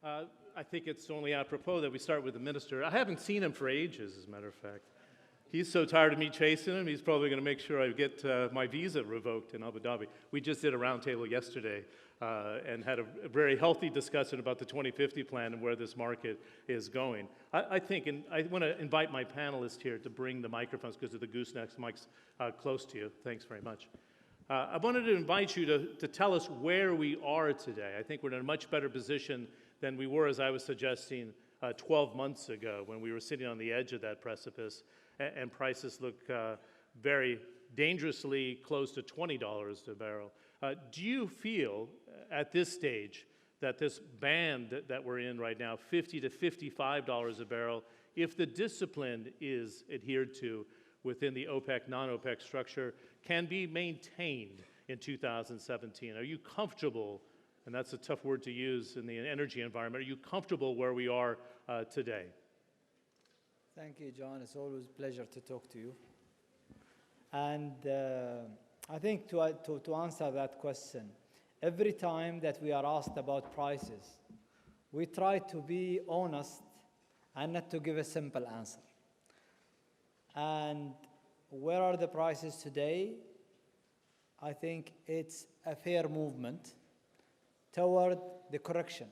I think it's only apropos that we start with the minister. I haven't seen him for ages, as a matter of fact. He's so tired of me chasing him, he's probably going to make sure I get my visa revoked in Abu Dhabi. We just did a roundtable yesterday and had a very healthy discussion about the 2050 plan and where this market is going. I think, and I want to invite my panelists here to bring the microphones because of the gooseneck mics close to you. Thanks very much. I wanted to invite you to tell us where we are today. I think we're in a much better position than we were, as I was suggesting, 12 months ago when we were sitting on the edge of that precipice and prices look very dangerously close to $20 a barrel. Do you feel at this stage that this band that we're in right now, $50 to $55 a barrel, if the discipline is adhered to within the OPEC, non-OPEC structure, can be maintained in 2017? Are you comfortable, and that's a tough word to use in the energy environment, are you comfortable where we are today? Thank you, John. It's always a pleasure to talk to you. And I think to answer that question, every time that we are asked about prices, we try to be honest and not to give a simple answer. And where are the prices today? I think it's a fair movement toward the correction.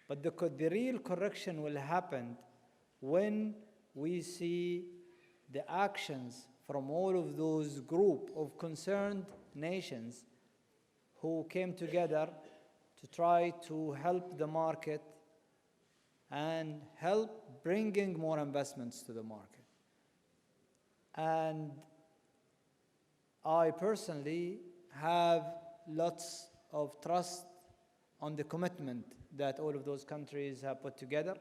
But the real correction will happen when we see the actions from all of those group of concerned nations who came together to try to help the market and help bringing more investments to the market. And I personally have lots of trust on the commitment that all of those countries have put together.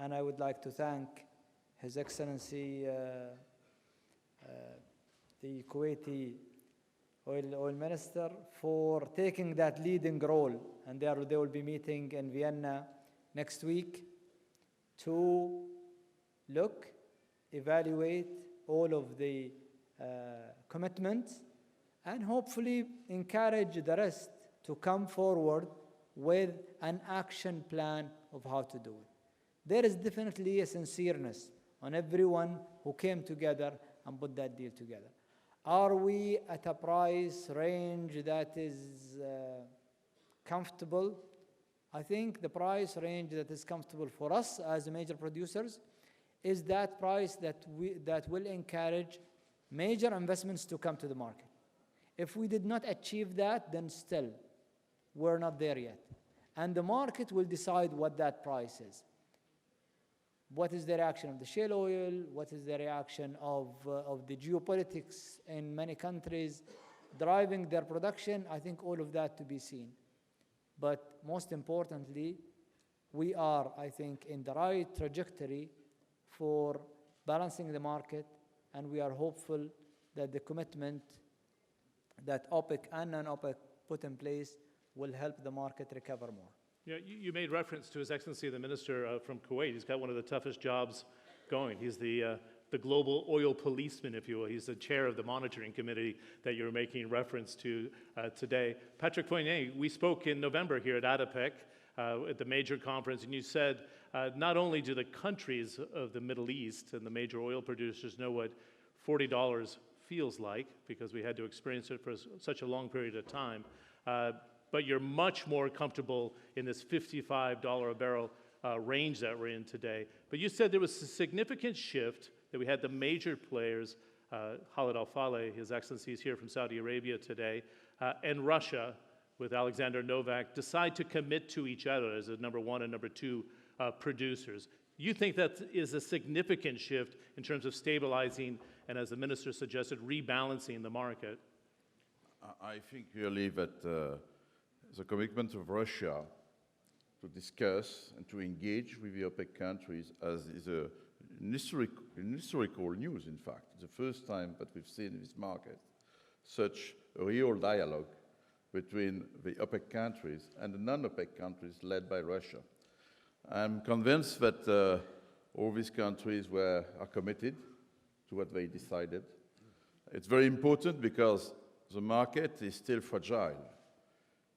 And I would like to thank His Excellency, the Kuwaiti oil minister, for taking that leading role. And they will be meeting in Vienna next week to look, evaluate all of the commitments, and hopefully encourage the rest to come forward with an action plan of how to do it. There is definitely a sincereness on everyone who came together and put that deal together. Are we at a price range that is comfortable? I think the price range that is comfortable for us as major producers is that price that will encourage major investments to come to the market. If we did not achieve that, then still, we're not there yet. And the market will decide what that price is. What is the reaction of the shale oil? What is the reaction of the geopolitics in many countries driving their production? I think all of that to be seen. But most importantly, we are, I think, in the right trajectory for balancing the market, and we are hopeful that the commitment that OPEC and non-OPEC put in place will help the market recover more. Yeah, you made reference to His Excellency the Minister from Kuwait. He's got one of the toughest jobs going. He's the global oil policeman, if you will. He's the chair of the monitoring committee that you're making reference to today. Patrick Pouyanné, we spoke in November here at ADIPEC at the major conference, and you said not only do the countries of the Middle East and the major oil producers know what $40 feels like, because we had to experience it for such a long period of time, but you're much more comfortable in this $55 a barrel range that we're in today. But you said there was a significant shift, that we had the major players, Khalid Al-Faleh, His Excellency is here from Saudi Arabia today, and Russia, with Alexander Novak, decide to commit to each other as the number one and number two producers. You think that is a significant shift in terms of stabilizing and, as the minister suggested, rebalancing the market? I think really that the commitment of Russia to discuss and to engage with the OPEC countries is a historical news, in fact. It's the first time that we've seen in this market such a real dialogue between the OPEC countries and the non-OPEC countries led by Russia. I'm convinced that all these countries are committed to what they decided. It's very important because the market is still fragile.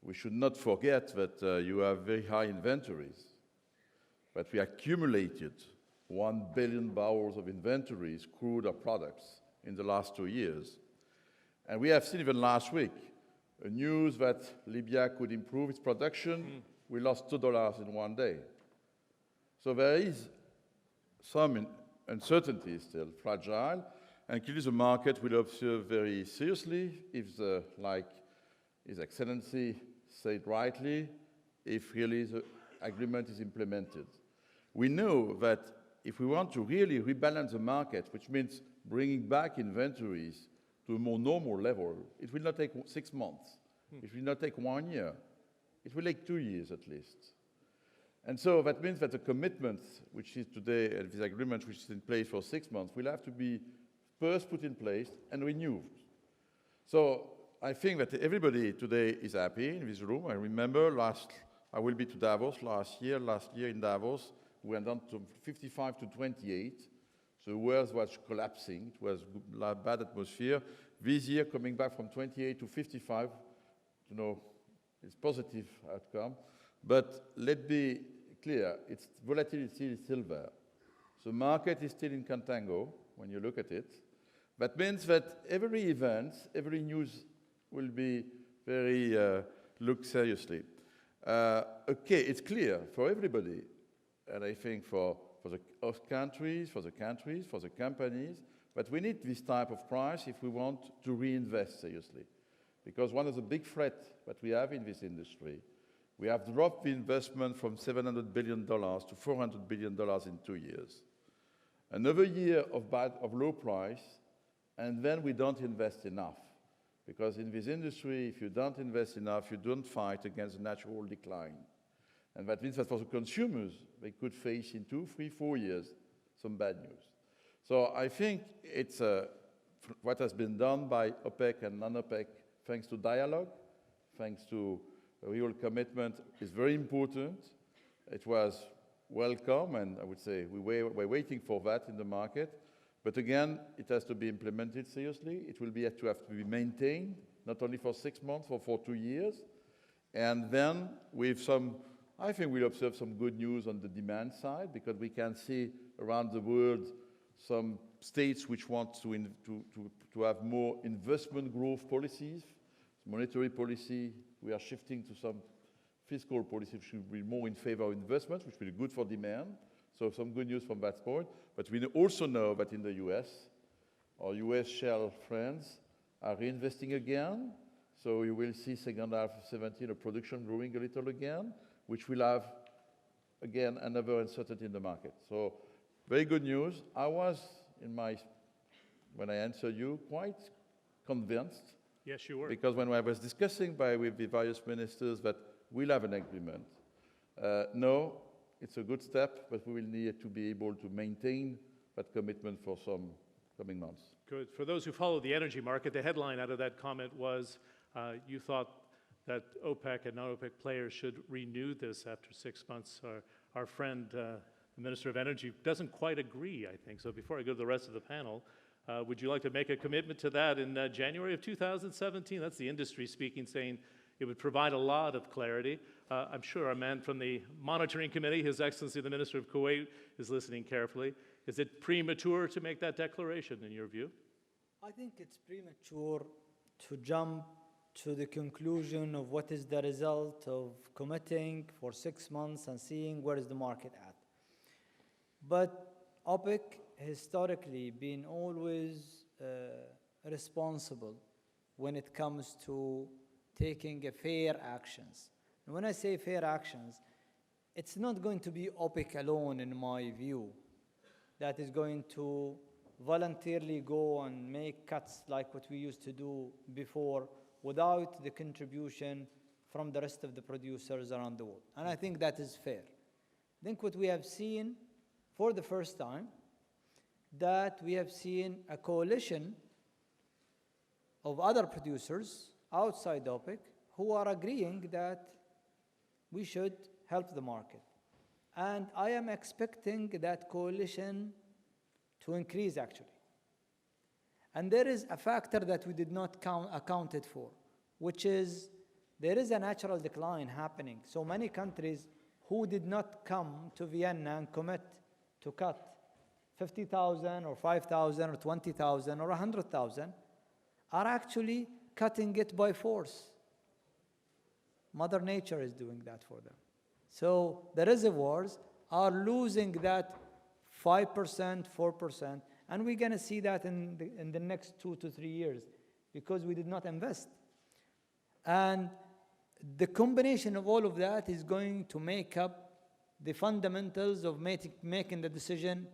we should not forget that you have very high inventories, but we accumulated 1 billion barrels of inventories, crude or products, in the last 2 years. And we have seen even last week a news that Libya could improve its production. We lost $2 in 1 day. So there is some uncertainty still, fragile, and clearly the market will observe very seriously if, like His Excellency said rightly, if really the agreement is implemented. We know that if we want to really rebalance the market, which means bringing back inventories to a more normal level, it will not take 6 months. It will not take 1 year. It will take 2 years at least. And so that means that the commitment, which is today, and this agreement which is in place for 6 months, will have to be first put in place and renewed. So I think that everybody today is happy in this room. I remember I will be to Davos last year in Davos, we went down to 55 to 28. So the world was collapsing. It was a bad atmosphere. This year, coming back from 28 to 55, it's positive outcome. But let's be clear, its volatility is still there. The market is still in contango when you look at it. That means that every event, every news will be very looked seriously. Okay, it's clear for everybody, and I think for the countries, for the companies, but we need this type of price if we want to reinvest seriously. Because one of the big threats that we have in this industry, we have dropped the investment from $700 billion to $400 billion in 2 years. Another year of low price, and then we don't invest enough. Because in this industry, if you don't invest enough, you don't fight against natural decline. And that means that for the consumers, they could face in 2, 3, 4 years some bad news. So I think it's what has been done by OPEC and non-OPEC, thanks to dialogue, thanks to a real commitment, is very important. It was welcome, and I would say we're waiting for that in the market. But again, it has to be implemented seriously. It will have to be maintained, not only for 6 months, but for 2 years. And then with I think we'll observe some good news on the demand side, because we can see around the world some states which want to have more investment growth policies, monetary policy. We are shifting to some fiscal policy which will be more in favor of investment, which will be good for demand. So some good news from that point. But we also know that in the US, our US shale friends are reinvesting again. So you will see second half of 2017 of production growing a little again, which will have, again, another uncertainty in the market. So very good news. I was, when I answered you, quite convinced. Yes, you were. Because when I was discussing with the various ministers that we'll have an agreement, no, it's a good step, but we will need to be able to maintain that commitment for some coming months. Good. For those who follow the energy market, the headline out of that comment was you thought that OPEC and non-OPEC players should renew this after 6 months. Our friend, the Minister of Energy, doesn't quite agree, I think. So before I go to the rest of the panel, would you like to make a commitment to that in January of 2017? That's the industry speaking, saying it would provide a lot of clarity. I'm sure our man from the Monitoring Committee, His Excellency the Minister of Kuwait, is listening carefully. Is it premature to make that declaration, in your view? I think it's premature to jump to the conclusion of what is the result of committing for 6 months and seeing where is the market at. But OPEC historically been always responsible when it comes to taking fair actions. And when I say fair actions, it's not going to be OPEC alone, in my view, that is going to voluntarily go and make cuts like what we used to do before without the contribution from the rest of the producers around the world. And I think that is fair. I think what we have seen for the first time, that we have seen a coalition of other producers outside OPEC who are agreeing that we should help the market. And I am expecting that coalition to increase, actually. And there is a factor that we did not accounted for, which is there is a natural decline happening. So many countries who did not come to Vienna and commit to cut 50,000 or 5,000 or 20,000 or 100,000 are actually cutting it by force. Mother Nature is doing that for them. So the reservoirs are losing that 5%, 4%, and we're going to see that in the next 2 to 3 years because we did not invest. And the combination of all of that is going to make up the fundamentals of making the decision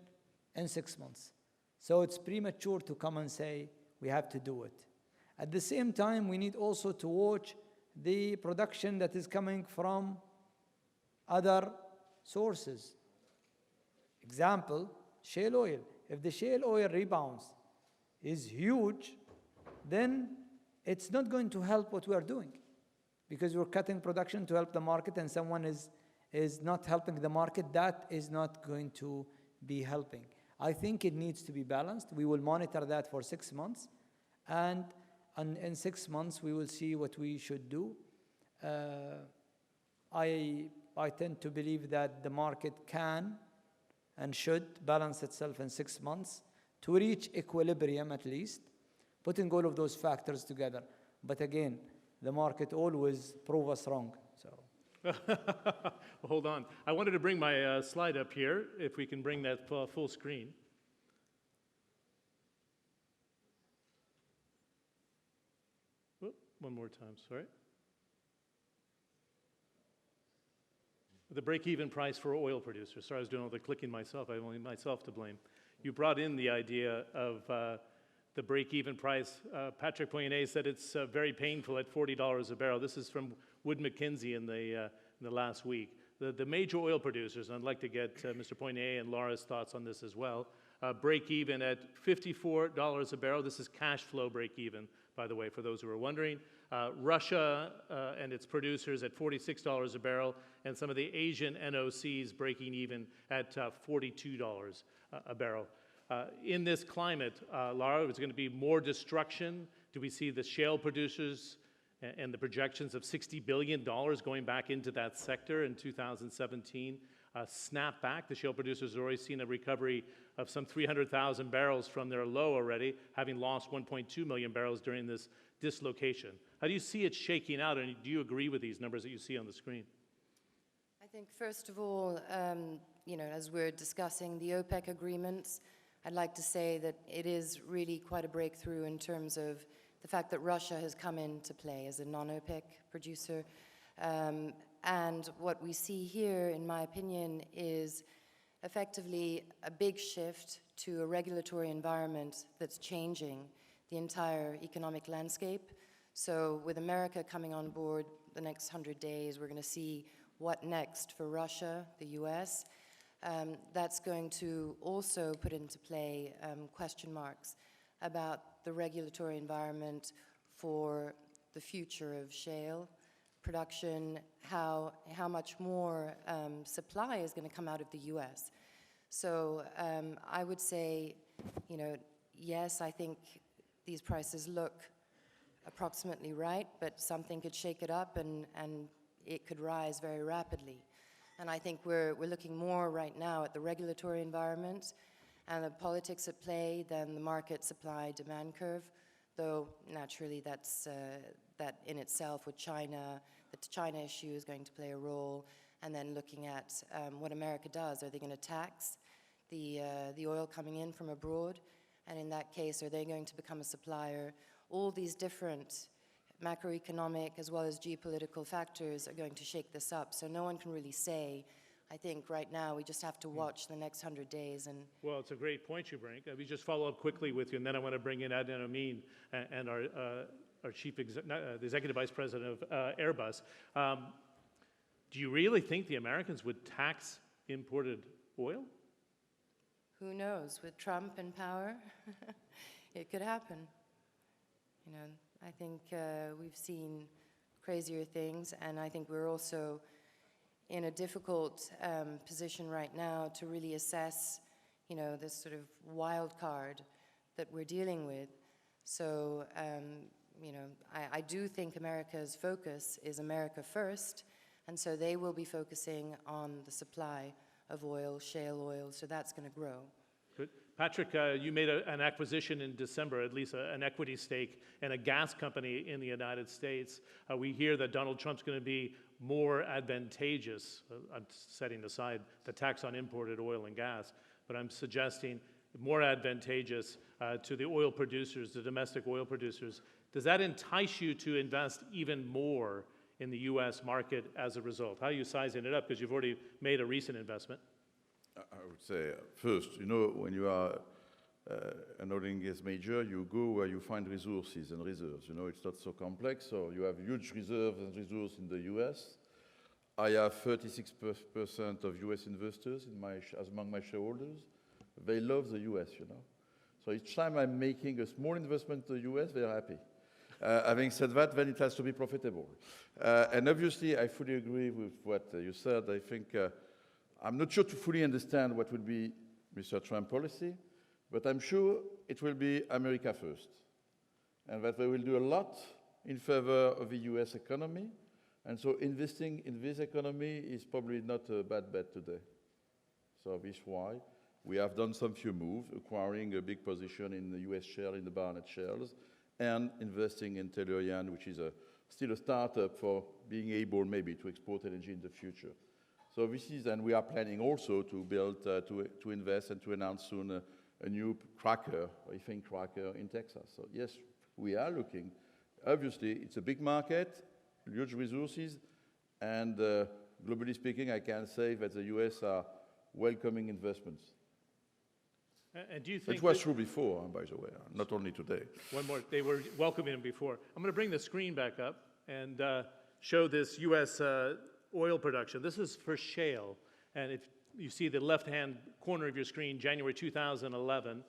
in 6 months. So it's premature to come and say we have to do it. At the same time, we need also to watch the production that is coming from other sources. Example, shale oil. If the shale oil rebounds is huge, then it's not going to help what we are doing because we're cutting production to help the market and someone is not helping the market. That is not going to be helping. I think it needs to be balanced. We will monitor that for 6 months, and in 6 months we will see what we should do. I tend to believe that the market can and should balance itself in 6 months to reach equilibrium at least, putting all of those factors together. But again, the market always proves us wrong. So. Well, hold on. I wanted to bring my slide up here, if we can bring that full screen. Whoop, one more time, sorry. The break-even price for oil producers. Sorry, I was doing all the clicking myself. I have only myself to blame. You brought in the idea of the break-even price. Patrick Pouyanné said it's very painful at $40 a barrel. This is from Wood Mackenzie in the last week. The major oil producers, and I'd like to get Mr. Pouyanné and Laura's thoughts on this as well, break even at $54 a barrel. This is cash flow break even, by the way, for those who are wondering. Russia and its producers at $46 a barrel, and some of the Asian NOCs breaking even at $42 a barrel. In this climate, Laura, is going to be more destruction? Do we see the shale producers and the projections of $60 billion going back into that sector in 2017 snap back? The shale producers have already seen a recovery of some 300,000 barrels from their low already, having lost 1.2 million barrels during this dislocation. How do you see it shaking out, and do you agree with these numbers that you see on the screen? I think, first of all, as we're discussing the OPEC agreements, I'd like to say that it is really quite a breakthrough in terms of the fact that Russia has come into play as a non-OPEC producer. And what we see here, in my opinion, is effectively a big shift to a regulatory environment that's changing the entire economic landscape. So with America coming on board the next 100 days, we're going to see what next for Russia, the US. That's going to also put into play question marks about the regulatory environment for the future of shale production, how much more supply is going to come out of the US. So I would say, yes, I think these prices look approximately right, but something could shake it up and it could rise very rapidly. And I think we're looking more right now at the regulatory environment and the politics at play than the market supply-demand curve, though naturally that's that in itself with China, the China issue is going to play a role, and then looking at what America does. Are they going to tax the oil coming in from abroad? And in that case, are they going to become a supplier? All these different macroeconomic as well as geopolitical factors are going to shake this up. So no one can really say. I think right now we just have to watch the next 100 days. And well, it's a great point you bring. Let me just follow up quickly with you, and then I want to bring in Adnan Amin and our the executive vice president of Airbus. Do you really think the Americans would tax imported oil? who knows, with Trump in power, it could happen. I think we've seen crazier things, and I think we're also in a difficult position right now to really assess, this sort of wild card that we're dealing with. So, I do think America's focus is America first, and so they will be focusing on the supply of oil, shale oil, so that's going to grow. Good. Patrick, you made an acquisition in December, at least an equity stake in a gas company in the United States. We hear that Donald Trump's going to be more advantageous. I'm setting aside the tax on imported oil and gas, but I'm suggesting more advantageous to the oil producers, the domestic oil producers. Does that entice you to invest even more in the U.S. market as a result? How are you sizing it up? Because you've already made a recent investment. I would say, first, when you are an oil and gas major, you go where you find resources and reserves. It's not so complex, so you have huge reserves and resources in the U.S. I have 36% of U.S. investors among my shareholders. They love the U.S., So each time I'm making a small investment in the U.S., they're happy. Having said that, then it has to be profitable. And obviously, I fully agree with what you said. I think I'm not sure to fully understand what will be Mr. Trump's policy, but I'm sure it will be America first, and that they will do a lot in favor of the U.S. economy. And so investing in this economy is probably not a bad bet today. So this is why we have done some few moves, acquiring a big position in the U.S. shale, in the Barnett shales, and investing in Tellurian, which is still a startup for being able maybe to export LNG in the future. So this is, and we are planning also to build, to invest and to announce soon a new cracker, ethane cracker in Texas. So yes, we are looking. Obviously, it's a big market, huge resources, and globally speaking, I can say that the U.S. are welcoming investments. And do you think it was true before, by the way, not only today. One more, they were welcoming him before. I'm going to bring the screen back up and show this U.S. Oil production. This is for shale, and if you see the left-hand corner of your screen, January 2011,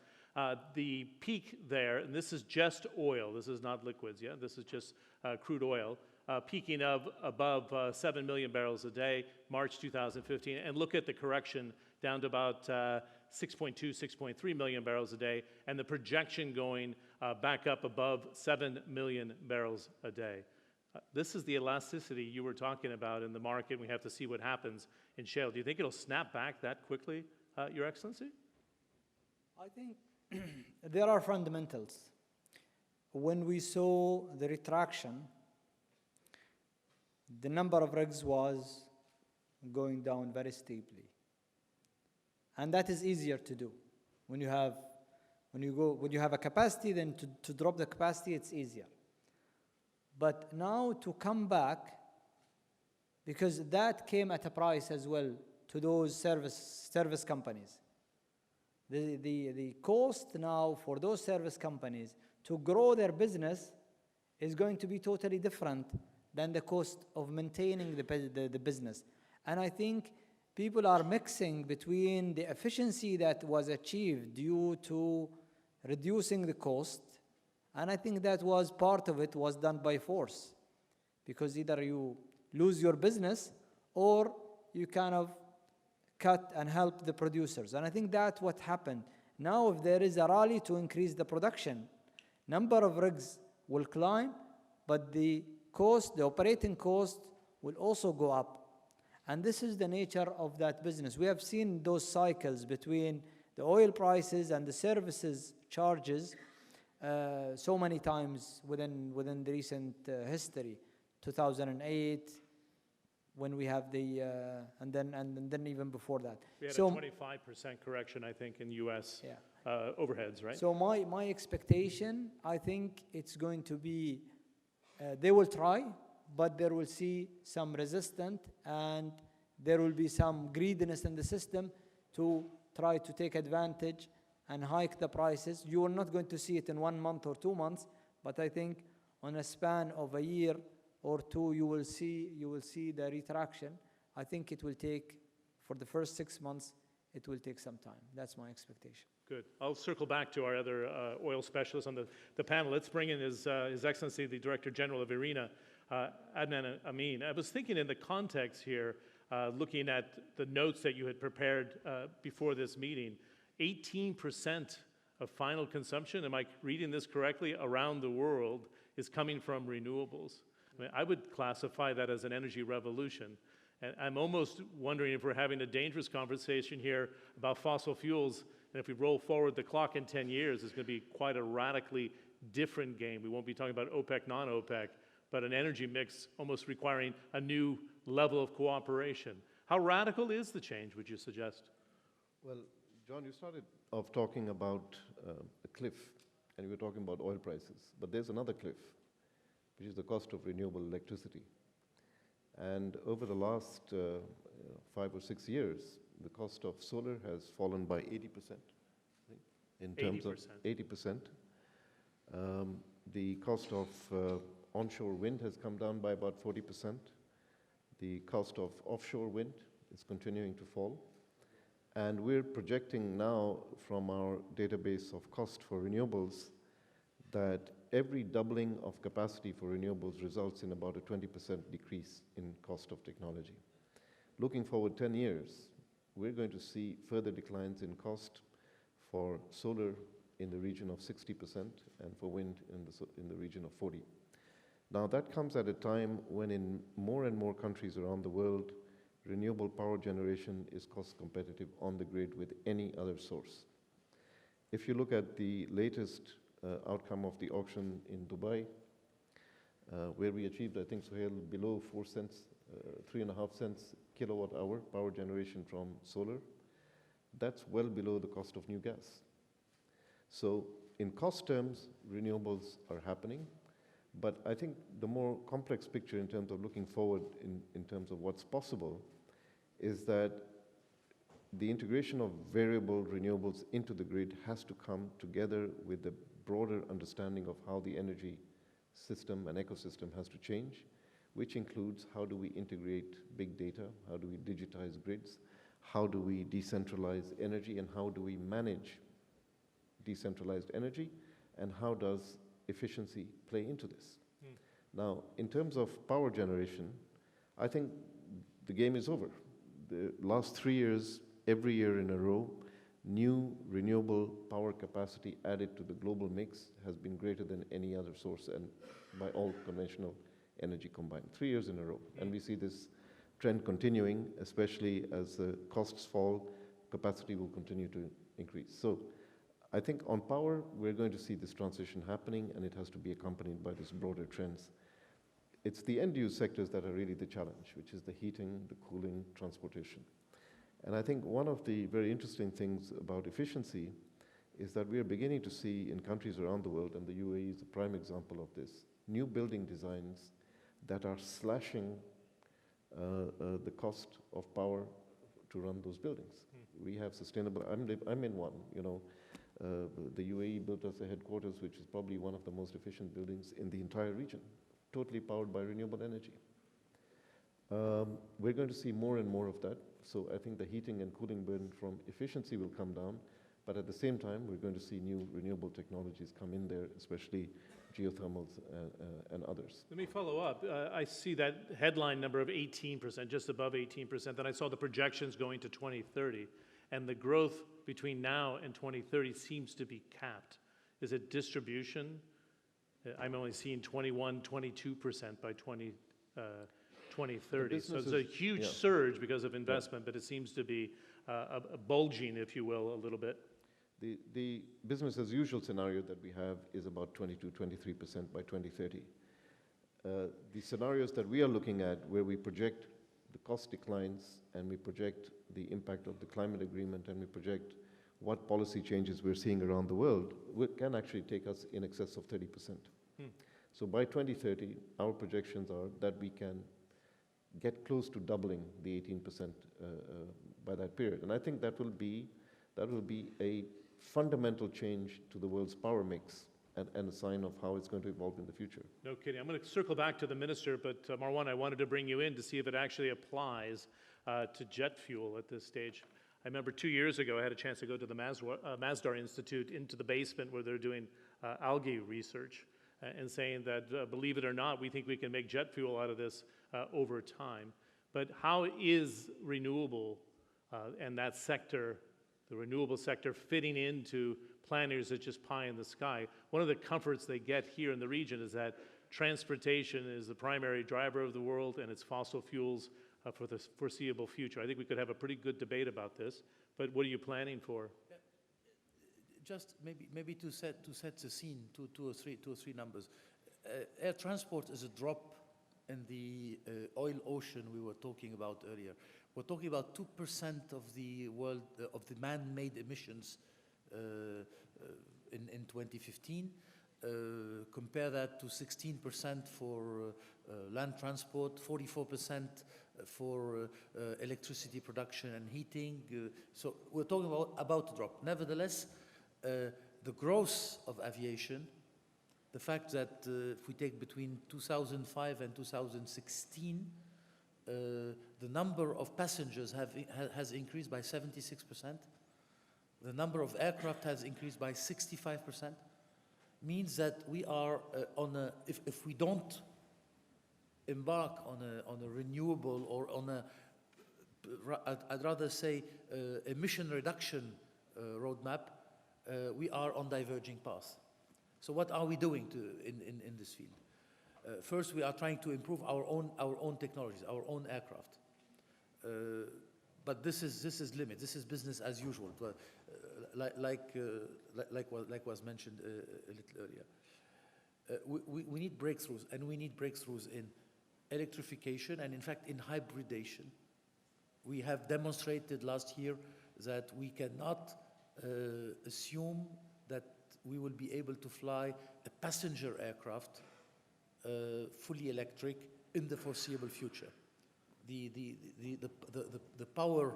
the peak there, and this is just oil, this is not liquids, yeah? This is just crude oil, peaking of above 7 million barrels a day, March 2015, and look at the correction down to about 6.2, 6.3 million barrels a day, and the projection going back up above 7 million barrels a day. This is the elasticity you were talking about in the market. We have to see what happens in shale. Do you think it'll snap back that quickly, Your Excellency? I think there are fundamentals. When we saw the retraction, the number of rigs was going down very steeply. And that is easier to do. When you have a capacity, then to drop the capacity, it's easier. But now to come back, because that came at a price as well to those service companies. The cost now for those service companies to grow their business is going to be totally different than the cost of maintaining the business. And I think people are mixing between the efficiency that was achieved due to reducing the cost, and I think that was part of it was done by force, because either you lose your business or you kind of cut and help the producers. And I think that's what happened. Now if there is a rally to increase the production, number of rigs will climb, but the cost, the operating cost will also go up. And this is the nature of that business. We have seen those cycles between the oil prices and the services charges so many times within the recent history. 2008, when we have the and then even before that. We had a 25% correction, I think, in U.S. Overheads, right? So my expectation, I think it's going to be, they will try, but there will see some resistance, and there will be some greediness in the system to try to take advantage and hike the prices. You are not going to see it in 1 month or 2 months, but I think on a span of a year or two, you will see the retraction. I think it will take, for the first 6 months, it will take some time. That's my expectation. Good. I'll circle back to our other oil specialists on the panel. Let's bring in His Excellency, the Director General of IRENA, Adnan Amin. I was thinking in the context here, looking at the notes that you had prepared before this meeting, 18% of final consumption, am I reading this correctly, around the world is coming from renewables. I mean, I would classify that as an energy revolution. And I'm almost wondering if we're having a dangerous conversation here about fossil fuels, and if we roll forward the clock in 10 years, it's going to be quite a radically different game. We won't be talking about OPEC, non-OPEC, but an energy mix almost requiring a new level of cooperation. How radical is the change, would you suggest? Well, John, you started off talking about a cliff, and you were talking about oil prices. But there's another cliff, which is the cost of renewable electricity. And over the last 5 or 6 years, the cost of solar has fallen by 80%, I think, in terms 80%. of 80%. The cost of onshore wind has come down by about 40%. The cost of offshore wind is continuing to fall. And we're projecting now from our database of cost for renewables that every doubling of capacity for renewables results in about a 20% decrease in cost of technology. Looking forward 10 years, we're going to see further declines in cost for solar in the region of 60% and for wind in the region of 40%. Now that comes at a time when in more and more countries around the world, renewable power generation is cost competitive on the grid with any other source. If you look at the latest outcome of the auction in Dubai, where we achieved, I think, Suhail, below 4 cents, 3.5 cents kilowatt hour power generation from solar, that's well below the cost of new gas. So in cost terms, renewables are happening, but I think the more complex picture in terms of looking forward in terms of what's possible is that the integration of variable renewables into the grid has to come together with the broader understanding of how the energy system and ecosystem has to change, which includes how do we integrate big data, how do we digitize grids, how do we decentralize energy, and how do we manage decentralized energy, and how does efficiency play into this? Now, in terms of power generation, I think the game is over. The last 3 years, every year in a row, new renewable power capacity added to the global mix has been greater than any other source, and by all conventional energy combined, 3 years in a row. And we see this trend continuing, especially as the costs fall, capacity will continue to increase. So I think on power, we're going to see this transition happening, and it has to be accompanied by these broader trends. It's the end-use sectors that are really the challenge, which is the heating, the cooling, transportation. And I think one of the very interesting things about efficiency is that we are beginning to see in countries around the world, and the UAE is a prime example of this, new building designs that are slashing the cost of power to run those buildings. We have sustainable, I'm in one, you know, the UAE built us a headquarters, which is probably one of the most efficient buildings in the entire region, totally powered by renewable energy. We're going to see more and more of that. So I think the heating and cooling burden from efficiency will come down, but at the same time, we're going to see new renewable technologies come in there, especially geothermals and others. Let me follow up. I see that headline number of 18%, just above 18%. Then I saw the projections going to 2030. And the growth between now and 2030 seems to be capped. Is it distribution? I'm only seeing 21, 22% by 2030. So it's a huge surge because of investment, but it seems to be bulging, if you will, a little bit. The business as usual scenario that we have is about 22, 23% by 2030. The scenarios that we are looking at, where we project the cost declines and we project the impact of the climate agreement and we project what policy changes we're seeing around the world, can actually take us in excess of 30%. So by 2030, our projections are that we can get close to doubling the 18% by that period. And I think that will be a fundamental change to the world's power mix and a sign of how it's going to evolve in the future. No kidding. I'm going to circle back to the minister, but Marwan, I wanted to bring you in to see if it actually applies to jet fuel at this stage. I remember 2 years ago, I had a chance to go to the Masdar Institute into the basement where they're doing algae research and saying that, believe it or not, we think we can make jet fuel out of this over time. But how is renewable and that sector, the renewable sector, fitting into planners it's just pie in the sky. One of the comforts they get here in the region is that transportation is the primary driver of the world, and it's fossil fuels for the foreseeable future. I think we could have a pretty good debate about this, but what are you planning for? Just maybe to set the scene, two or three numbers. Air transport is a drop in the oil ocean we were talking about earlier. We're talking about 2% of the world of the man-made emissions in 2015. Compare that to 16% for land transport, 44% for electricity production and heating. So we're talking about a drop. Nevertheless, the growth of aviation, the fact that if we take between 2005 and 2016, the number of passengers has increased by 76%. The number of aircraft has increased by 65%. Means that we are if we don't embark on a renewable or on a, I'd rather say, emission reduction roadmap, we are on diverging paths. So what are we doing in this field? First, we are trying to improve our own technologies, our own aircraft. But this is limit. This is business as usual, like was mentioned a little earlier. We need breakthroughs, and we need breakthroughs in electrification and, in fact, in hybridation. We have demonstrated last year that we cannot assume that we will be able to fly a passenger aircraft fully electric in the foreseeable future. The power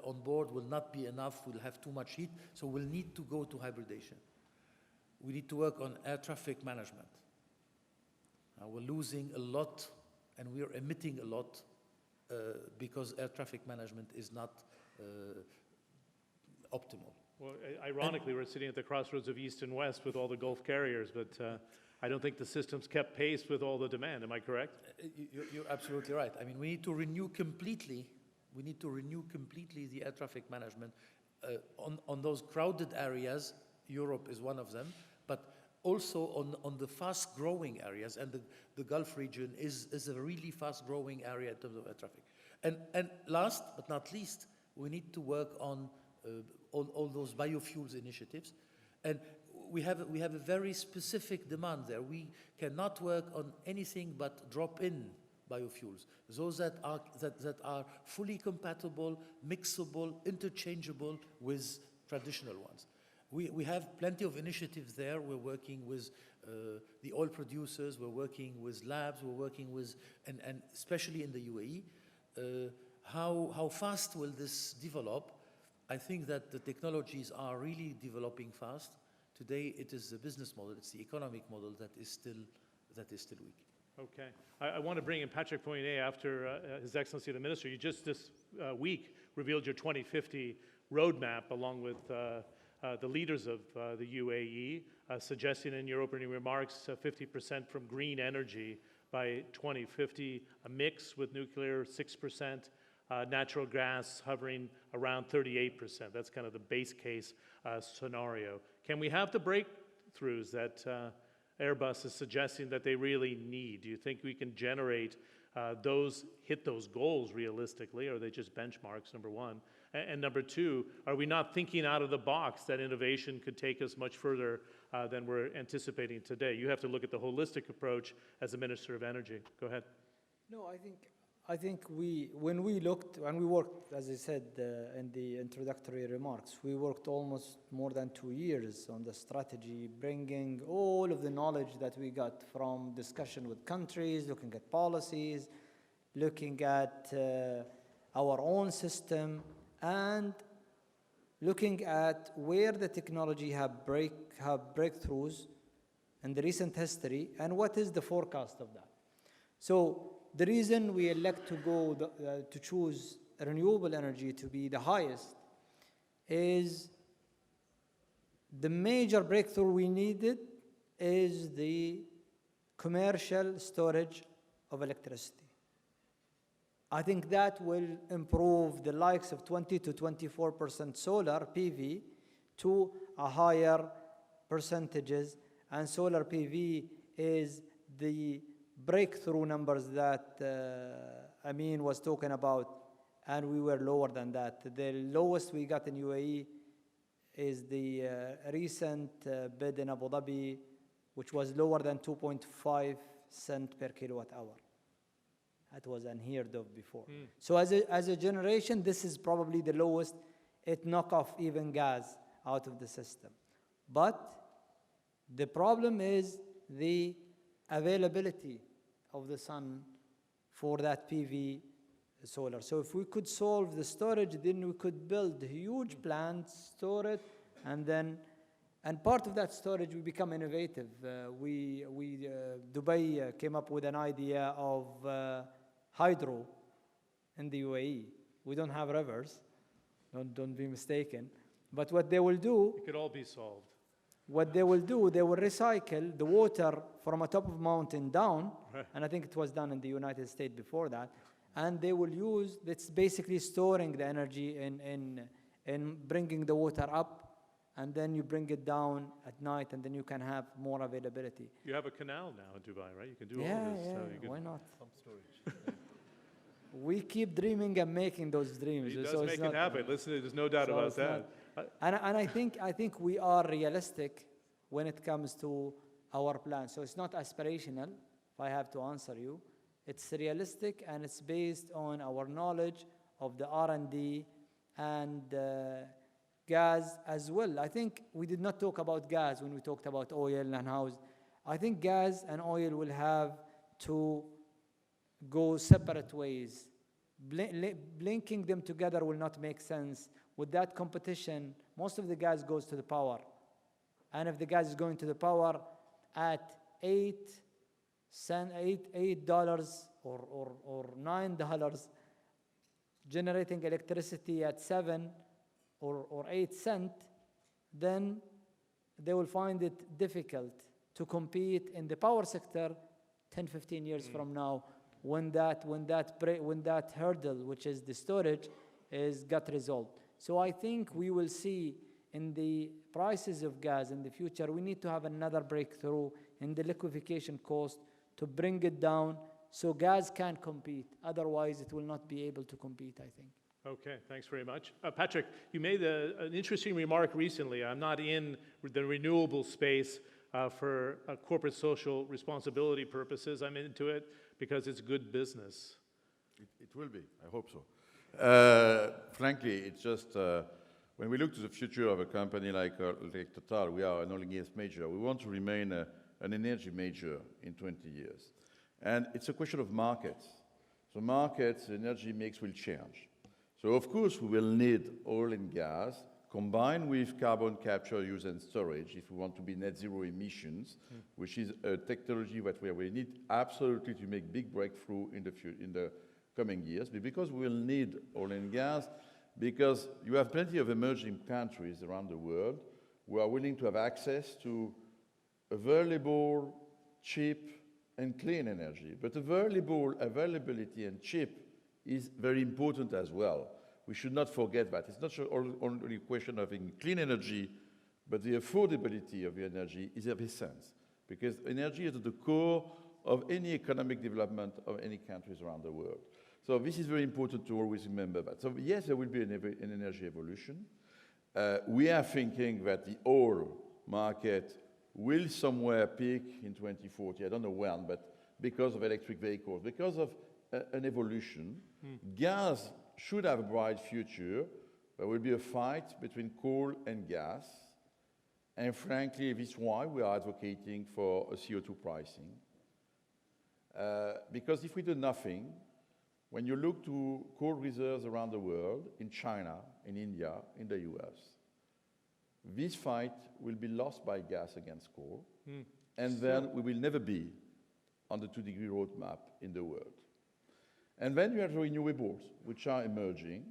on board will not be enough, we'll have too much heat, so we'll need to go to hybridation. We need to work on air traffic management. We're losing a lot and we're emitting a lot because air traffic management is not optimal. Well, ironically, we're sitting at the crossroads of East and West with all the Gulf carriers, but I don't think the system's kept pace with all the demand. Am I correct? You're absolutely right. I mean, we need to renew completely the air traffic management on those crowded areas. Europe is one of them, but also on the fast-growing areas, and the Gulf region is a really fast-growing area in terms of air traffic. And last but not least, we need to work on all those biofuels initiatives, and we have a very specific demand there. We cannot work on anything but drop-in biofuels, those that are fully compatible, mixable, interchangeable with traditional ones. We have plenty of initiatives there. We're working with the oil producers, we're working with labs, we're working with, and especially in the UAE. How fast will this develop? I think that the technologies are really developing fast. Today, it is the business model, it's the economic model that is still weak. Okay. I want to bring in Patrick Pouyanné after His Excellency the Minister. You just this week revealed your 2050 roadmap along with the leaders of the UAE, suggesting in your opening remarks 50% from green energy by 2050, a mix with nuclear 6%, natural gas hovering around 38%. That's kind of the base case scenario. Can we have the breakthroughs that Airbus is suggesting that they really need? Do you think we can generate hit those goals realistically, or are they just benchmarks, number one? And number two, are we not thinking out of the box that innovation could take us much further than we're anticipating today? You have to look at the holistic approach as the Minister of Energy. Go ahead. No, I think when we worked, as I said in the introductory remarks, we worked almost more than 2 years on the strategy, bringing all of the knowledge that we got from discussion with countries, looking at policies, looking at our own system, and looking at where the technology have breakthroughs in the recent history, and what is the forecast of that. So the reason we elect to choose renewable energy to be the highest is the major breakthrough we needed is the commercial storage of electricity. I think that will improve the likes of 20 to 24% solar PV to a higher percentages, and solar PV is the breakthrough numbers that Amin was talking about, and we were lower than that. The lowest we got in UAE is the recent bid in Abu Dhabi, which was lower than 2.5 cents per kilowatt hour. That was unheard of before. So as a generation, this is probably the lowest. It knock off even gas out of the system. But the problem is the availability of the sun for that PV solar. So if we could solve the storage, then we could build huge plants, store it, and part of that storage we become innovative. Dubai came up with an idea of hydro in the UAE. We don't have rivers, don't be mistaken. But what they will do, It could all be solved. what they will do, they will recycle the water from a top of mountain down, Right. and I think it was done in the United States before that, and they will use, it's basically storing the energy in bringing the water up, and then you bring it down at night, and then you can have more availability. You have a canal now in Dubai, right? You can do all Yeah, this. yeah, so you could- why not? We keep dreaming and making those dreams. He does so it's make not- it happen. Listen, there's no doubt so about it's that. And I think we are realistic when it comes to our plan. So it's not aspirational, if I have to answer you. It's realistic, and it's based on our knowledge of the R&D and gas as well. I think we did not talk about gas when we talked about oil and how. I think gas and oil will have to go separate ways. Linking them together will not make sense. With that competition, most of the gas goes to the power. And if the gas is going to the power at $8 or $9, generating electricity at 7 or 8 cents, then they will find it difficult to compete in the power sector 10, 15 years from now, when that hurdle, which is the storage, got resolved. So I think we will see in the prices of gas in the future, we need to have another breakthrough in the liquefaction cost to bring it down so gas can compete. Otherwise, it will not be able to compete, I think. Okay, thanks very much. Patrick, you made an interesting remark recently. I'm not in the renewable space for corporate social responsibility purposes. I'm into it because it's good business. It will be, I hope so. Frankly, it's just, when we look to the future of a company like Total, we are an oil and gas major. We want to remain an energy major in 20 years. And it's a question of markets. So markets, the energy mix will change. So of course, we will need oil and gas combined with carbon capture, use and storage if we want to be net zero emissions, which is a technology that we need absolutely to make big breakthrough in the coming years. But because we will need oil and gas, because you have plenty of emerging countries around the world who are willing to have access to available, cheap, and clean energy. But availability and cheap is very important as well. We should not forget that. It's not only a question of having clean energy, but the affordability of the energy is of essence, because energy is at the core of any economic development of any countries around the world. So this is very important to always remember that. So yes, there will be an energy evolution. We are thinking that the oil market will somewhere peak in 2040. I don't know when, but because of electric vehicles, because of an evolution. Gas should have a bright future. There will be a fight between coal and gas. And frankly, this is why we are advocating for a CO2 pricing. Because if we do nothing, when you look to coal reserves around the world, in China, in India, in the US, this fight will be lost by gas against coal, and then we will never be on the 2-degree roadmap in the world. And then you have renewables, which are emerging,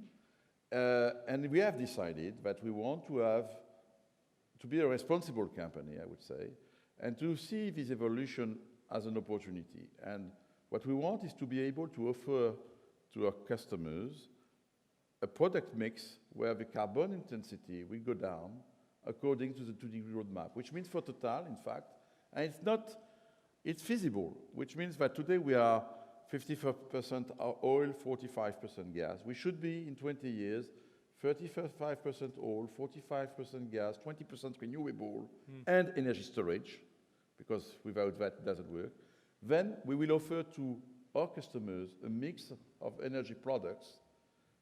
and we have decided that we want to be a responsible company, I would say, and to see this evolution as an opportunity. And what we want is to be able to offer to our customers a product mix where the carbon intensity will go down, according to the 2-degree roadmap, which means for Total, in fact, and it's feasible, which means that today we are 55% oil, 45% gas. We should be, in 20 years, 35% oil, 45% gas, 20% renewable, and energy storage, because without that it doesn't work. Then we will offer to our customers a mix of energy products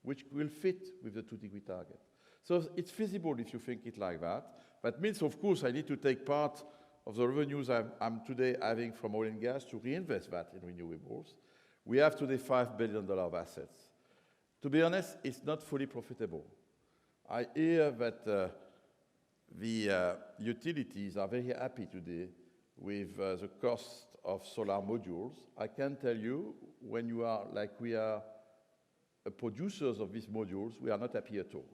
which will fit with the 2-degree target. So it's feasible if you think it like that. That means, of course, I need to take part of the revenues I'm today having from oil and gas to reinvest that in renewables. We have today $5 billion of assets. To be honest, it's not fully profitable. I hear that the utilities are very happy today with the cost of solar modules. I can tell you, when you are, like we are, producers of these modules, we are not happy at all.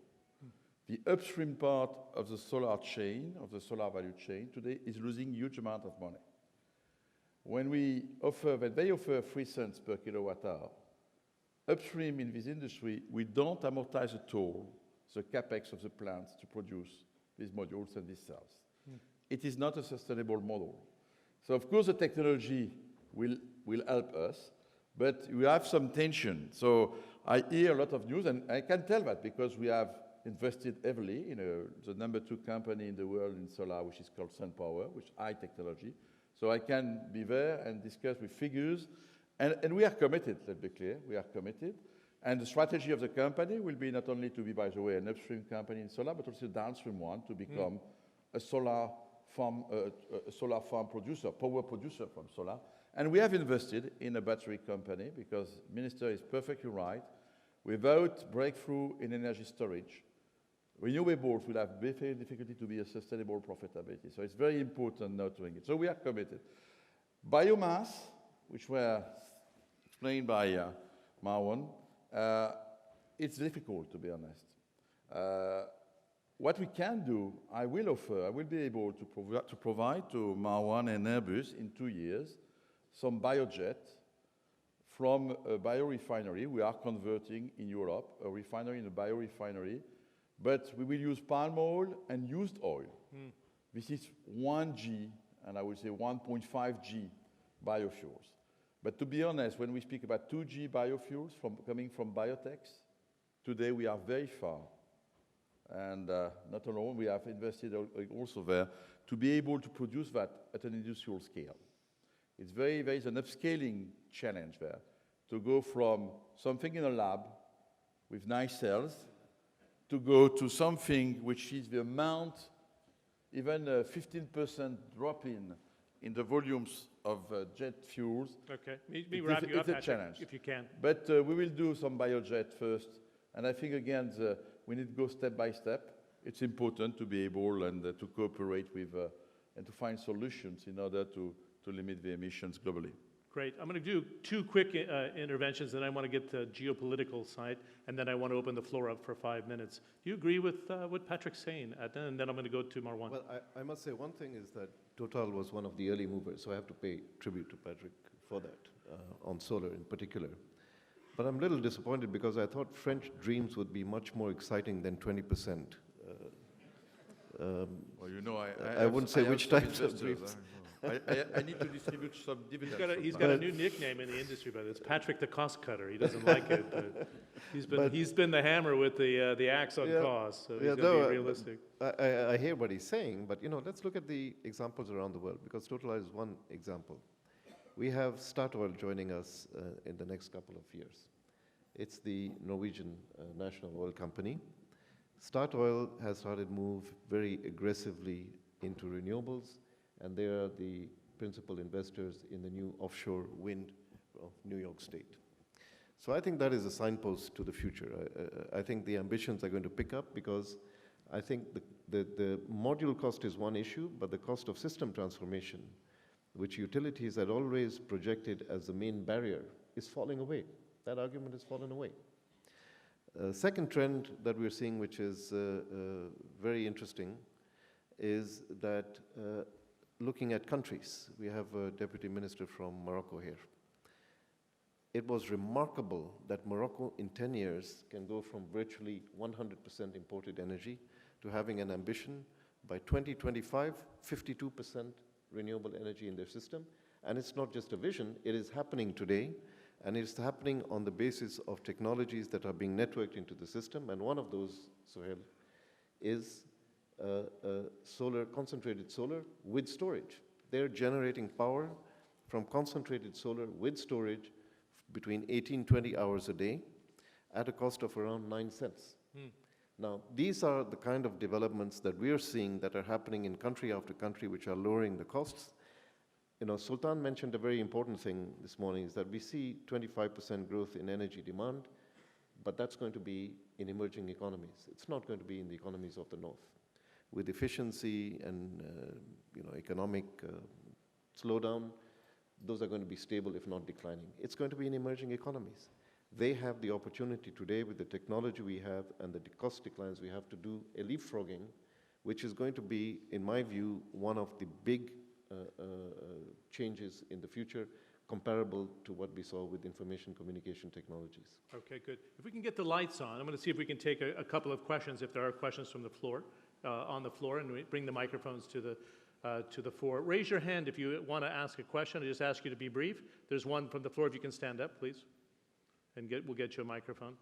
The upstream part of the solar chain, of the solar value chain today, is losing huge amount of money. When they offer 3 cents per kilowatt hour, upstream in this industry, we don't amortize at all the capex of the plants to produce these modules and these cells. It is not a sustainable model. So of course the technology will help us, but we have some tension. So I hear a lot of news, and I can tell that because we have invested heavily in the number 2 company in the world in solar, which is called SunPower, which is high technology. So I can be there and discuss with figures, and we are committed, let's be clear, we are committed. And the strategy of the company will be not only to be, by the way, an upstream company in solar, but also a downstream one to become a solar farm producer, power producer from solar. And we have invested in a battery company because Minister is perfectly right. Without breakthrough in energy storage, renewables will have very difficulty to be a sustainable profitability. So it's very important not doing it. So we are committed. Biomass, which were explained by Marwan, it's difficult, to be honest. What we can do, I will be able to provide to Marwan and Airbus in 2 years some biojet from a biorefinery. We are converting in Europe a refinery in a biorefinery, but we will use palm oil and used oil. This is 1G, and I would say 1.5G biofuels. But to be honest, when we speak about 2G biofuels coming from biotechs, today we are very far. And not alone, we have invested also there to be able to produce that at an industrial scale. There is an upscaling challenge there to go from something in a lab with nice cells to go to something which is the amount, even a 15% drop in the volumes of jet fuels. Okay, maybe wrap you up, it's a Patrick, challenge. if you can. But we will do some biojet first. And I think, again, we need to go step by step. It's important to be able and to cooperate with and to find solutions in order to limit the emissions globally. Great. I'm going to do 2 quick interventions, and I want to get the geopolitical side, and then I want to open the floor up for 5 minutes. Do you agree with what Patrick's saying? And then I'm going to go to Marwan. Well, I must say one thing is that Total was one of the early movers, so I have to pay tribute to Patrick for that, on solar in particular. But I'm a little disappointed because I thought French dreams would be much more exciting than 20%. Well, you know, I wouldn't say which types of dreams. I need to distribute some dividends. He's got a new nickname in the industry, but it's Patrick the Cost Cutter. He doesn't like it, but he's been the hammer with the axe on cost, so he's going to be realistic. I hear what he's saying, but let's look at the examples around the world, because Total is one example. We have Statoil joining us in the next couple of years. It's the Norwegian national oil company. Statoil has started to move very aggressively into renewables, and they are the principal investors in the new offshore wind of New York State. So I think that is a signpost to the future. I think the ambitions are going to pick up because I think the module cost is one issue, but the cost of system transformation, which utilities had always projected as the main barrier, is falling away. That argument has fallen away. Second trend that we're seeing, which is very interesting, is that looking at countries, we have a deputy minister from Morocco here. It was remarkable that Morocco in 10 years can go from virtually 100% imported energy to having an ambition By 2025, 52% renewable energy in their system. And it's not just a vision, it is happening today, and it's happening on the basis of technologies that are being networked into the system. And one of those, Sohail, is concentrated solar with storage. They're generating power from concentrated solar with storage between 18, 20 hours a day at a cost of around 9 cents. Now, these are the kind of developments that we are seeing that are happening in country after country, which are lowering the costs. You know, Sultan mentioned a very important thing this morning, is that we see 25% growth in energy demand, but that's going to be in emerging economies. It's not going to be in the economies of the North. With efficiency and economic slowdown, those are going to be stable, if not declining. It's going to be in emerging economies. They have the opportunity today, with the technology we have and the cost declines we have, to do a leapfrogging, which is going to be, in my view, one of the big changes in the future, comparable to what we saw with information communication technologies. Okay, good. If we can get the lights on, I'm going to see if we can take a couple of questions, if there are questions from the floor, on the floor, and we bring the microphones to the floor. Raise your hand if you want to ask a question. I just ask you to be brief. There's one from the floor. If you can stand up, please, and we'll get you a microphone.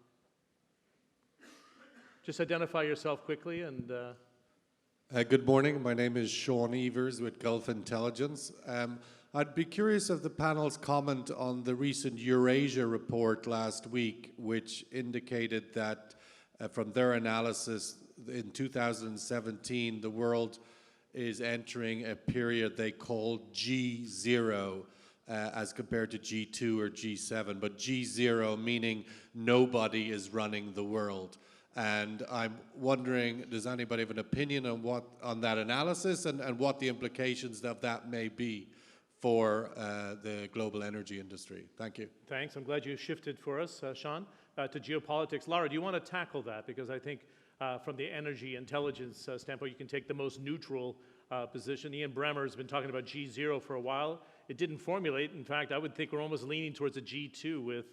Just identify yourself quickly and... Good morning. My name is Sean Evers with Gulf Intelligence. I'd be curious of the panel's comment on the recent Eurasia report last week, which indicated that from their analysis in 2017, the world is entering a period they called G0 as compared to G2 or G7, but G0 meaning nobody is running the world. And I'm wondering, does anybody have an opinion on that analysis and what the implications of that may be for the global energy industry? Thank you. Thanks. I'm glad you shifted for us, Sean, to geopolitics. Lara, do you want to tackle that? Because I think from the energy intelligence standpoint, you can take the most neutral position. Ian Bremmer has been talking about G0 for a while. It didn't formulate. In fact, I would think we're almost leaning towards a G2 with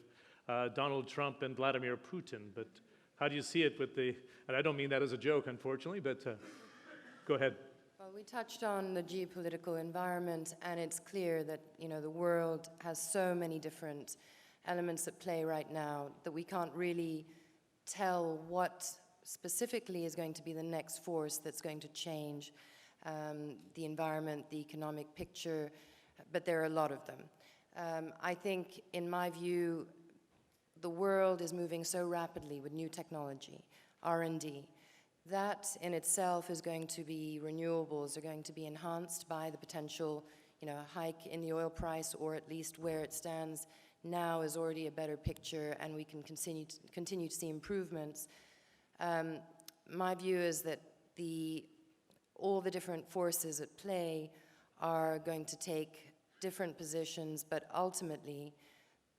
Donald Trump and Vladimir Putin. But how do you see it with the, and I don't mean that as a joke, unfortunately, but go ahead. Well, we touched on the geopolitical environment, and it's clear that, the world has so many different elements at play right now that we can't really tell what specifically is going to be the next force that's going to change the environment, the economic picture, but there are a lot of them. I think, in my view, the world is moving so rapidly with new technology, R&D. That in itself is going to be, renewables are going to be enhanced by the potential, hike in the oil price, or at least where it stands now is already a better picture, and we can continue to see improvements. My view is that all the different forces at play are going to take different positions, but ultimately,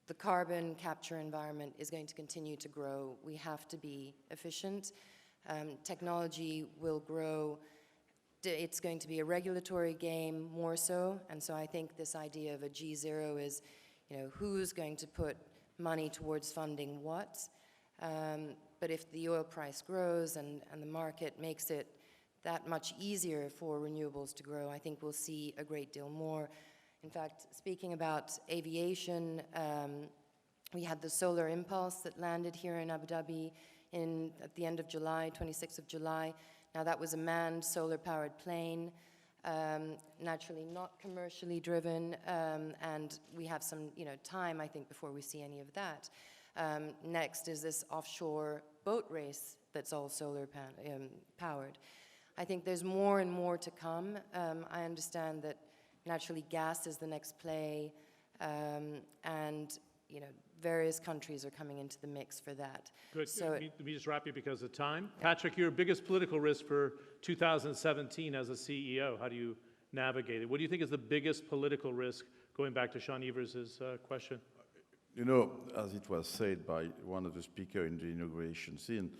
the carbon capture environment is going to continue to grow. We have to be efficient. Technology will grow. It's going to be a regulatory game more so, and so I think this idea of a G0 is, who's going to put money towards funding what? But if the oil price grows and the market makes it that much easier for renewables to grow, I think we'll see a great deal more. In fact, speaking about aviation, we had the Solar Impulse that landed here in Abu Dhabi at the end of July, 26th of July. Now that was a manned solar-powered plane, naturally not commercially driven, and we have some time, I think, before we see any of that. Next is this offshore boat race that's all solar powered. I think there's more and more to come. I understand that naturally, gas is the next play, and various countries are coming into the mix for that. Good. So Let me just wrap you because of time. Patrick, your biggest political risk for 2017 as a CEO, how do you navigate it? What do you think is the biggest political risk, going back to Sean Evers' question? As it was said by one of the speakers in the inauguration scene,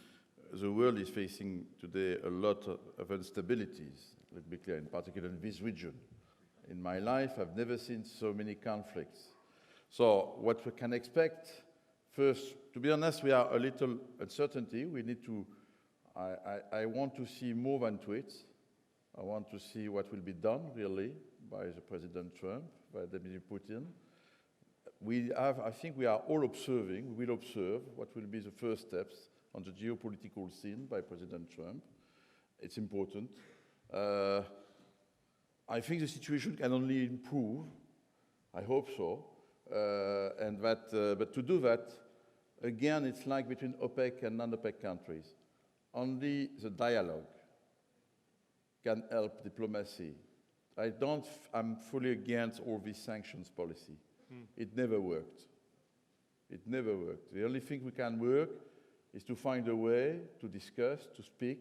the world is facing today a lot of instabilities, let's be clear, in particular in this region. In my life, I've never seen so many conflicts. So what we can expect, first, to be honest, we are a little uncertainty. We need to, I want to see more than tweets. I want to see what will be done, really, by the President Trump, by Vladimir Putin. I think we are all observing, we will observe what will be the first steps on the geopolitical scene by President Trump. It's important. I think the situation can only improve. I hope so. But to do that, again, it's like between OPEC and non-OPEC countries. Only the dialogue can help diplomacy. I'm fully against all this sanctions policy. It never worked. It never worked. The only thing we can work is to find a way to discuss, to speak,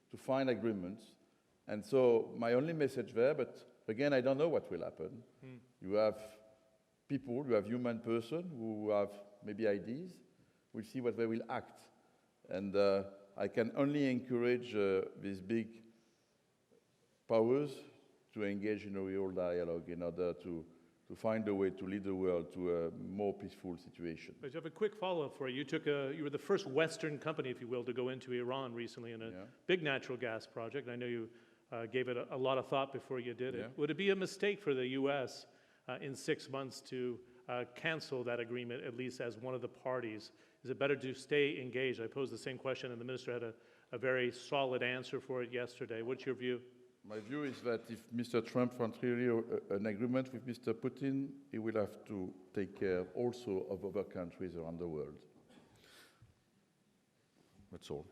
to find agreements. And so my only message there, but again, I don't know what will happen. You have people, you have human person who have maybe ideas. We'll see what they will act. And I can only encourage these big powers to engage in a real dialogue in order to find a way to lead the world to a more peaceful situation. I have a quick follow-up for you. You were the first Western company, if you will, to go into Iran recently in a big natural gas project. I know you gave it a lot of thought before you did it. Yeah. Would it be a mistake for the U.S. In 6 months to cancel that agreement, at least as one of the parties? Is it better to stay engaged? I posed the same question, and the minister had a very solid answer for it yesterday. What's your view? My view is that if Mr. Trump wants really an agreement with Mr. Putin, he will have to take care also of other countries around the world. That's all.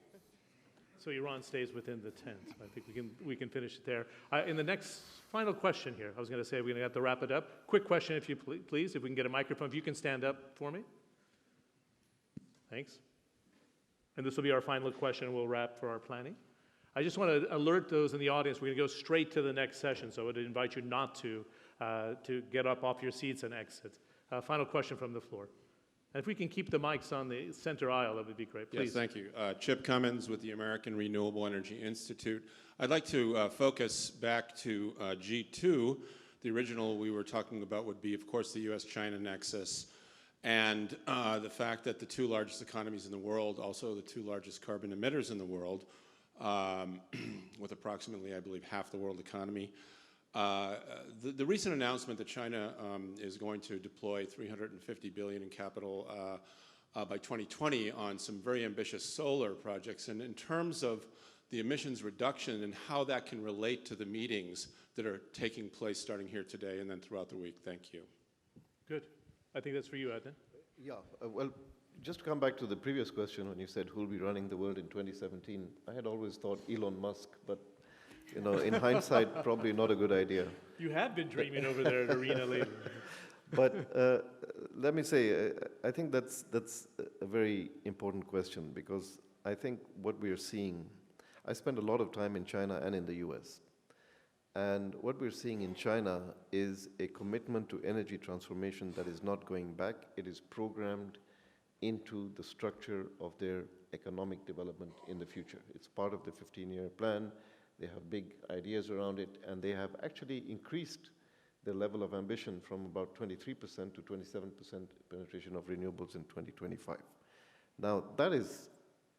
So Iran stays within the tent. I think we can finish it there. In the next final question here, I was going to say we're going to have to wrap it up. Quick question, if you please, if we can get a microphone. If you can stand up for me. Thanks. And this will be our final question. We'll wrap for our planning. I just want to alert those in the audience, we're going to go straight to the next session, so I would invite you not to get up off your seats and exit. Final question from the floor. And if we can keep the mics on the center aisle, that would be great, please. Yes, thank you. Chip Cummins with the American Renewable Energy Institute. I'd like to focus back to G2. The original we were talking about would be, of course, the U.S.-China nexus, and the fact that the two largest economies in the world, also the two largest carbon emitters in the world, with approximately, I believe, half the world economy. The recent announcement that China is going to deploy $350 billion in capital by 2020 on some very ambitious solar projects, and in terms of the emissions reduction and how that can relate to the meetings that are taking place starting here today and then throughout the week. Thank you. Good. I think that's for you, Adnan. Yeah, well, just to come back to the previous question when you said who will be running the world in 2017, I had always thought Elon Musk, but you know, in hindsight, probably not a good idea. You have been dreaming over there at Arena lately. But let me say, I think that's a very important question, because I think what we are seeing, I spend a lot of time in China and in the US. And what we're seeing in China is a commitment to energy transformation that is not going back. It is programmed into the structure of their economic development in the future. It's part of the 15-year plan. They have big ideas around it, and they have actually increased their level of ambition from about 23% to 27% penetration of renewables in 2025. Now, that is,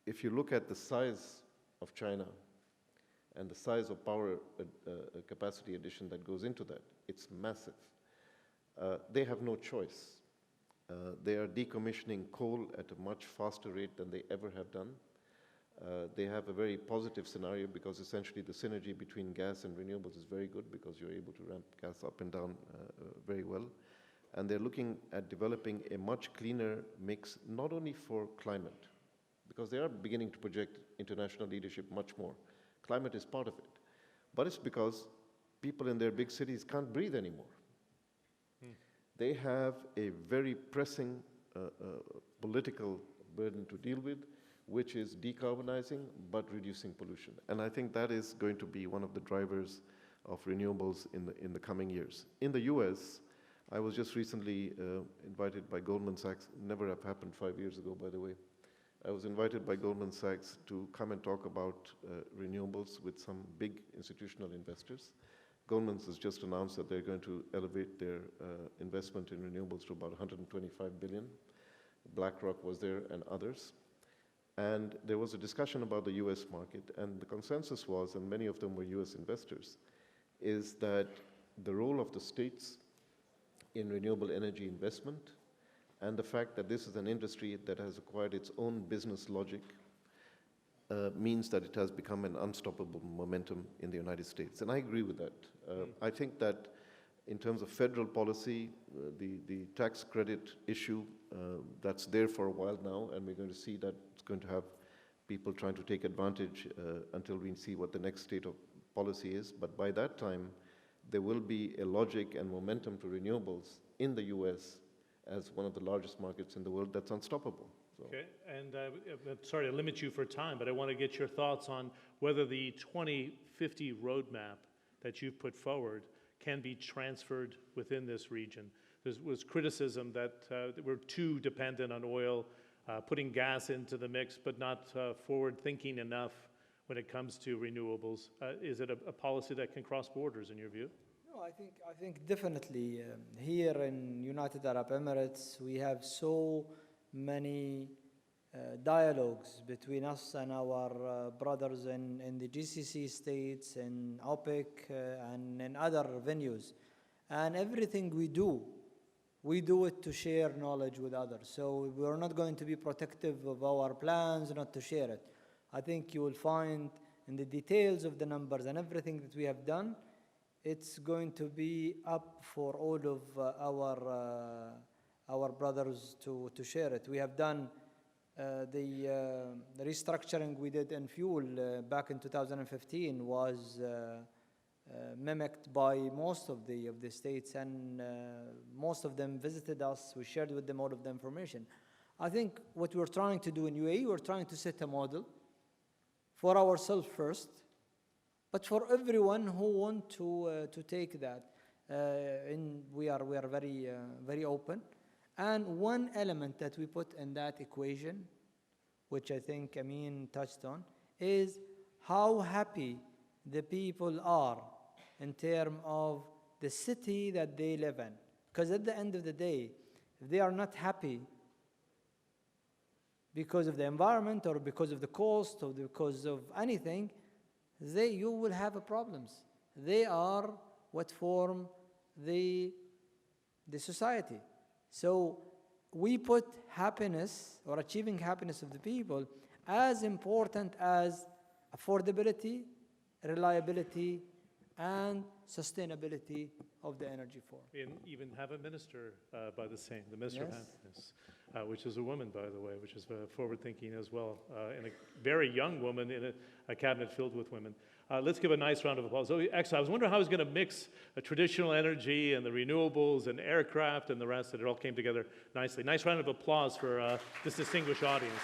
if you look at the size of China and the size of power capacity addition that goes into that, it's massive. They have no choice. They are decommissioning coal at a much faster rate than they ever have done. They have a very positive scenario because essentially the synergy between gas and renewables is very good because you're able to ramp gas up and down very well. And they're looking at developing a much cleaner mix, not only for climate, because they are beginning to project international leadership much more. Climate is part of it. But it's because people in their big cities can't breathe anymore. They have a very pressing political burden to deal with, which is decarbonizing but reducing pollution. And I think that is going to be one of the drivers of renewables in the coming years. In the US, I was just recently invited by Goldman Sachs, never have happened 5 years ago, by the way. I was invited by Goldman Sachs to come and talk about renewables with some big institutional investors. Goldman has just announced that they're going to elevate their investment in renewables to about $125 billion. BlackRock was there and others. And there was a discussion about the US market, and the consensus was, and many of them were US investors, is that the role of the states in renewable energy investment and the fact that this is an industry that has acquired its own business logic means that it has become an unstoppable momentum in the United States. And I agree with that. I think that in terms of federal policy, the tax credit issue, that's there for a while now, and we're going to see that it's going to have people trying to take advantage until we see what the next state of policy is. But by that time, there will be a logic and momentum to renewables in the US as one of the largest markets in the world that's unstoppable. So. Okay, and I'm sorry to limit you for time, but I want to get your thoughts on whether the 2050 roadmap that you've put forward can be transferred within this region. There was criticism that we're too dependent on oil, putting gas into the mix, but not forward-thinking enough when it comes to renewables. Is it a policy that can cross borders, in your view? No, I think definitely. Here in United Arab Emirates, we have so many dialogues between us and our brothers in the GCC states, in OPEC, and in other venues. And everything we do it to share knowledge with others. So we're not going to be protective of our plans not to share it. I think you will find in the details of the numbers and everything that we have done, it's going to be up for all of our brothers to share it. We have done the restructuring we did in fuel back in 2015 was mimicked by most of the states, and most of them visited us. We shared with them all of the information. I think what we're trying to do in UAE, we're trying to set a model for ourselves first, but for everyone who want to take that. We are very open. And one element that we put in that equation, which I think Amin touched on, is how happy the people are in terms of the city that they live in. Because at the end of the day, if they are not happy because of the environment or because of the cost or because of anything, you will have problems. They are what form the society. So we put happiness or achieving happiness of the people as important as affordability, reliability, and sustainability of the energy form. We even have a minister by the same, the Minister of Yes. Happiness, which is a woman, by the way, which is forward-thinking as well, and a very young woman in a cabinet filled with women. Let's give a nice round of applause. So, actually, I was wondering how I was going to mix traditional energy and the renewables and aircraft and the rest, and it all came together nicely. Nice round of applause for this distinguished audience.